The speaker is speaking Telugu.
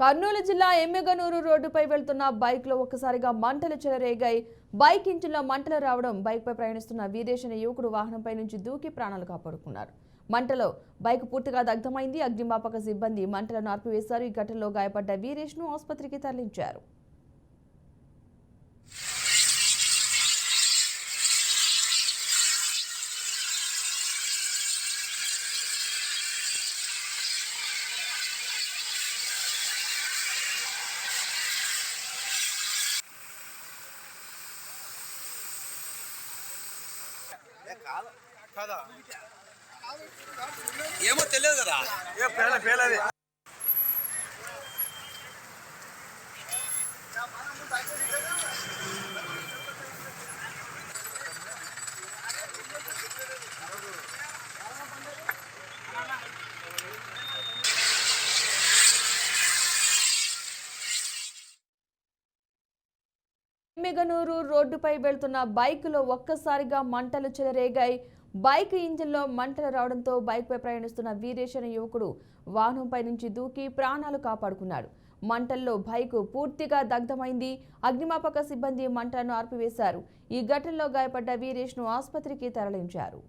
కర్నూలు జిల్లా ఎమ్మెగనూరు రోడ్డుపై వెళ్తున్న బైక్ లో ఒక్కసారిగా మంటలు చెలరేగాయి. బైక్ ఇంజిన్లో మంటలు రావడం బైక్ పై ప్రయాణిస్తున్న వీరేష్ అనే యువకుడు వాహనంపై నుంచి దూకి ప్రాణాలు కాపాడుకున్నారు. మంటలో బైక్ పూర్తిగా దగ్ధమైంది. అగ్నిమాపక సిబ్బంది మంటలను ఆర్పివేశారు. ఈ ఘటనలో గాయపడ్డ వీరేష్ ను ఆసుపత్రికి తరలించారు. ఏమో తెలియదు కదా పేలది ఎమ్మెగనూరు రోడ్డుపై వెళ్తున్న బైక్ లో ఒక్కసారిగా మంటలు చెలరేగాయి. బైక్ ఇంజిన్లో మంటలు రావడంతో బైక్ పై ప్రయాణిస్తున్న వీరేష్ అనే యువకుడు వాహనంపై నుంచి దూకి ప్రాణాలు కాపాడుకున్నాడు. మంటల్లో బైక్ పూర్తిగా దగ్ధమైంది. అగ్నిమాపక సిబ్బంది మంటలను ఆర్పివేశారు. ఈ ఘటనలో గాయపడ్డ వీరేష్ ను ఆసుపత్రికి తరలించారు.